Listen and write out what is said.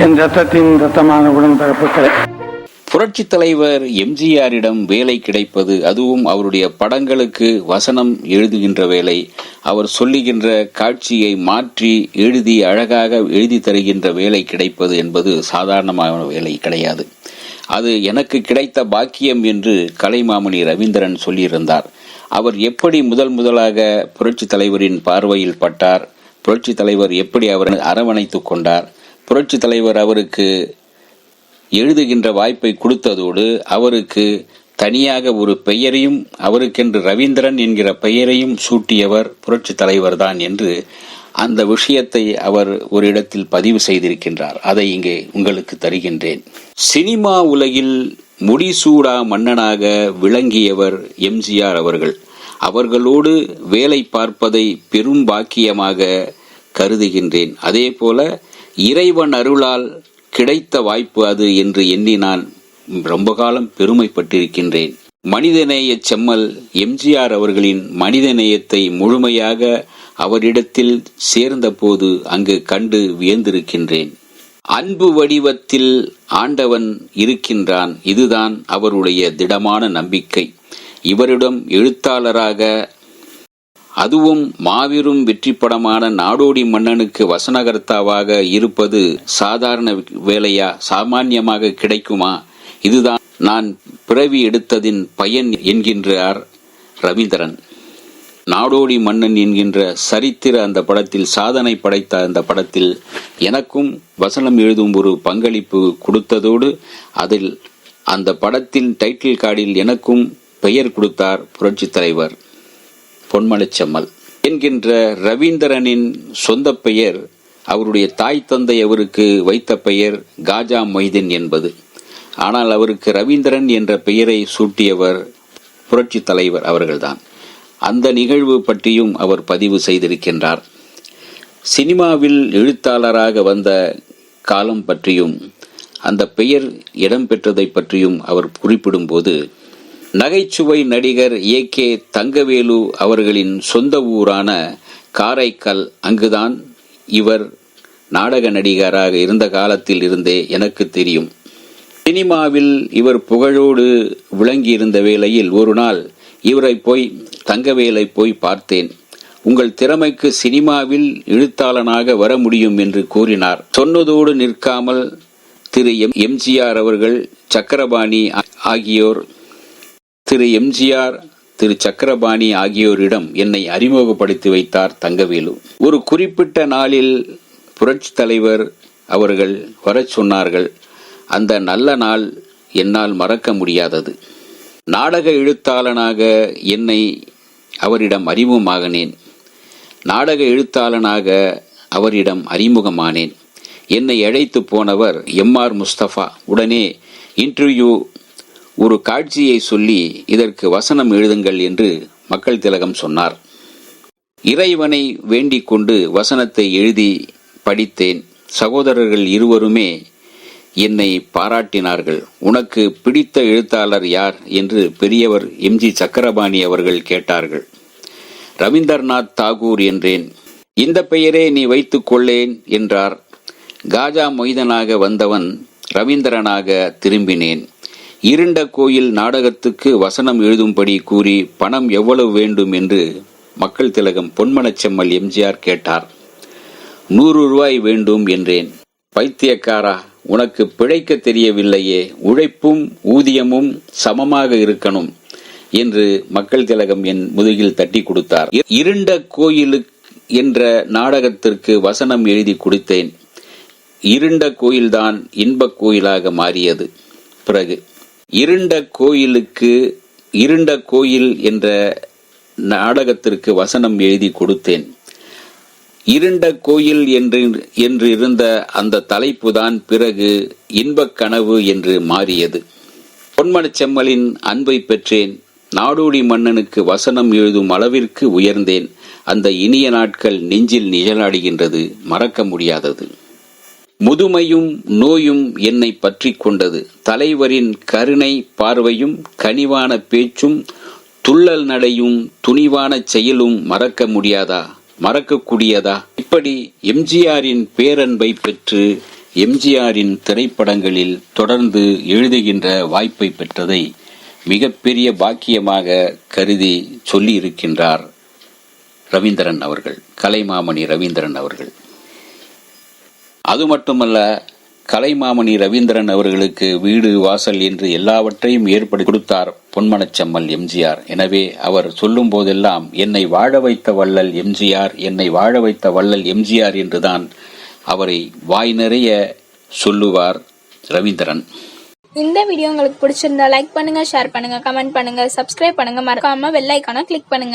என் ரத்தத்தின் ரத்தமான உடன்பிறப்புகளே, புரட்சி தலைவர் எம்ஜிஆரிடம் வேலை கிடைப்பது, அதுவும் அவருடைய படங்களுக்கு வசனம் எழுதுகின்ற வேலை, அவர் சொல்லுகின்ற காட்சியை மாற்றி எழுதி அழகாக எழுதி தருகின்ற வேலை கிடைப்பது என்பது சாதாரணமான வேலை கிடையாது. அது எனக்கு கிடைத்த பாக்கியம் என்று கலைமாமணி ரவீந்திரன் சொல்லியிருந்தார். அவர் எப்படி முதலாக புரட்சி தலைவரின் பார்வையில் பட்டார், புரட்சி தலைவர் எப்படி அவரை அரவணைத்துக் கொண்டார், புரட்சி தலைவர் அவருக்கு எழுதுகின்ற வாய்ப்பை கொடுத்ததோடு அவருக்கு தனியாக ஒரு பெயரையும், அவருக்கென்று ரவீந்திரன் என்கிற பெயரையும் சூட்டியவர் புரட்சி தலைவர் தான் என்று அந்த விஷயத்தை அவர் ஒரு இடத்தில் பதிவு செய்திருக்கின்றார். அதை இங்கே உங்களுக்கு தருகின்றேன். சினிமா உலகில் முடிசூடா மன்னனாக விளங்கியவர் எம்ஜிஆர் அவர்கள். அவர்களோடு வேலை பார்ப்பதை பெரும் பாக்கியமாக கருதுகின்றேன். அதே போல இறைவன் அருளால் கிடைத்த வாய்ப்பு அது என்று எண்ணி நான் ரொம்ப காலம் பெருமைப்பட்டிருக்கின்றேன். மனிதநேய செம்மல் எம்ஜிஆர் அவர்களின் மனிதநேயத்தை முழுமையாக அவரிடத்தில் சேர்ந்த போது அங்கு கண்டு வியந்திருக்கின்றேன். அன்பு வடிவத்தில் ஆண்டவன் இருக்கின்றான், இதுதான் அவருடைய திடமான நம்பிக்கை. இவரிடம் எழுத்தாளராக, அதுவும் மாபெரும் வெற்றி படமான நாடோடி மன்னனுக்கு வசனகர்த்தாவாக இருப்பது சாதாரண வேலையா? சாமான்யமாக கிடைக்குமா? இதுதான் நான் பிறவி எடுத்ததின் பயன் என்கின்றார் ரவீந்திரன். நாடோடி மன்னன் என்கின்ற சரித்திர அந்த படத்தில், சாதனை படைத்த அந்த படத்தில் எனக்கும் வசனம் எழுதும் ஒரு பங்களிப்பு கொடுத்ததோடு அதில் அந்த படத்தின் டைட்டில் கார்டில் எனக்கும் பெயர் கொடுத்தார் புரட்சி தலைவர் பொன்மனச்செம்மல் என்கின்ற ரவீந்திரனின் சொந்த பெயர். அவருடைய தாய் தந்தை அவருக்கு வைத்த பெயர் காஜா மொய்தீன் என்பது. ஆனால் அவருக்கு ரவீந்திரன் என்ற பெயரை சூட்டியவர் புரட்சி தலைவர் அவர்கள்தான். அந்த நிகழ்வு பற்றியும் அவர் பதிவு செய்திருக்கின்றார். சினிமாவில் எழுத்தாளராக வந்த காலம் பற்றியும் அந்த பெயர் இடம்பெற்றதை பற்றியும் அவர் குறிப்பிடும்போது, நகைச்சுவை நடிகர் AK தங்கவேலு அவர்களின் சொந்த ஊரான காரைக்கால், அங்குதான் இவர் நாடக நடிகராக இருந்த காலத்தில் இருந்தே எனக்கு தெரியும். சினிமாவில் இவர் புகழோடு விளங்கியிருந்த வேளையில் ஒரு நாள் இவரை போய், தங்கவேலை போய் பார்த்தேன். உங்கள் திறமைக்கு சினிமாவில் எழுத்தாளனாக வர முடியும் என்று கூறினார். சொன்னதோடு நிற்காமல் திரு எம்ஜிஆர் அவர்கள், சக்கரபாணி ஆகியோர், திரு எம்ஜிஆர், திரு சக்கரபாணி ஆகியோரிடம் என்னை அறிமுகப்படுத்தி வைத்தார் தங்கவேலு. ஒரு குறிப்பிட்ட நாளில் புரட்சி தலைவர் அவர்கள் வரச் சொன்னார்கள். அந்த நல்ல நாள் என்னால் மறக்க முடியாதது. நாடக எழுத்தாளனாக என்னை அவரிடம் அறிமுகமாகினேன். நாடக எழுத்தாளனாக அவரிடம் அறிமுகமானேன். என்னை அழைத்து போனவர் MR முஸ்தபா. உடனே இன்டர்வியூ, ஒரு காட்சியை சொல்லி இதற்கு வசனம் எழுதுங்கள் என்று மக்கள் திலகம் சொன்னார். இறைவனை வேண்டிக் கொண்டு வசனத்தை எழுதி படித்தேன். சகோதரர்கள் இருவருமே என்னை பாராட்டினார்கள். உனக்கு பிடித்த எழுத்தாளர் யார் என்று பெரியவர் MG சக்கரபாணி அவர்கள் கேட்டார்கள். ரவீந்திரநாத் தாகூர் என்றேன். இந்த பெயரே நீ வைத்துக் கொள்ளேன் என்றார். காஜா மொய்தனாக வந்தவன் ரவீந்திரனாக திரும்பினேன். இருண்ட கோயில் நாடகத்துக்கு வசனம் எழுதும்படி கூறி பணம் எவ்வளவு வேண்டும் என்று மக்கள் திலகம் பொன்மனச்செம்மல் எம்ஜிஆர் கேட்டார். 100 ரூபாய் வேண்டும் என்றேன். பைத்தியக்காரா, உனக்கு பிழைக்க தெரியவில்லையே, உழைப்பும் ஊதியமும் சமமாக இருக்கணும் என்று மக்கள் திலகம் என் முதுகில் தட்டி கொடுத்தார். இருண்ட கோயில் என்ற நாடகத்திற்கு வசனம் எழுதி கொடுத்தேன். இருண்ட கோயில்தான் இன்பக் கோயிலாக மாறியது. பிறகு இருண்ட கோயில் என்ற நாடகத்திற்கு வசனம் எழுதி கொடுத்தேன். இருண்ட கோயில் என்று இருந்த அந்த தலைப்புதான் பிறகு இன்பக் கனவு என்று மாறியது. பொன்மனச்செம்மலின் அன்பை பெற்றேன். நாடோடி மன்னனுக்கு வசனம் எழுதும் அளவிற்கு உயர்ந்தேன். அந்த இனிய நாட்கள் நெஞ்சில் நிழலாடுகின்றது, மறக்க முடியாதது. முதுமையும் நோயும் என்னை பற்றி கொண்டது. தலைவரின் கருணை பார்வையும் கனிவான பேச்சும் துள்ளல் நடையும் துணிவான செயலும் மறக்கக்கூடியதா? இப்படி எம்ஜிஆரின் பேரன்பை பெற்று எம்ஜிஆரின் திரைப்படங்களில் தொடர்ந்து எழுதுகின்ற வாய்ப்பை பெற்றதை மிகப்பெரிய பாக்கியமாக கருதி சொல்லியிருக்கின்றார் ரவீந்திரன் அவர்கள், கலைமாமணி ரவீந்திரன் அவர்கள். அது மட்டுமல்ல, கலைமாமணி ரவீந்திரன் அவர்களுக்கு வீடு வாசல் என்று எல்லாவற்றையும் ஏற்படுத்தி கொடுத்தார் பொன்மனச்செம்மல் எம்ஜிஆர். எனவே அவர் சொல்லும் போதெல்லாம் என்னை வாழ வைத்த வள்ளல் எம்ஜிஆர், என்னை வாழ வைத்த வள்ளல் எம்ஜிஆர் என்றுதான் அவரை வாய் நிறைய சொல்லுவார் ரவீந்திரன். இந்த வீடியோ உங்களுக்கு பிடிச்சிருந்தா லைக் பண்ணுங்க, ஷேர் பண்ணுங்க, கமெண்ட் பண்ணுங்க, சப்ஸ்கிரைப் பண்ணுங்க, மறக்காம பெல் ஐகானை கிளிக் பண்ணுங்க.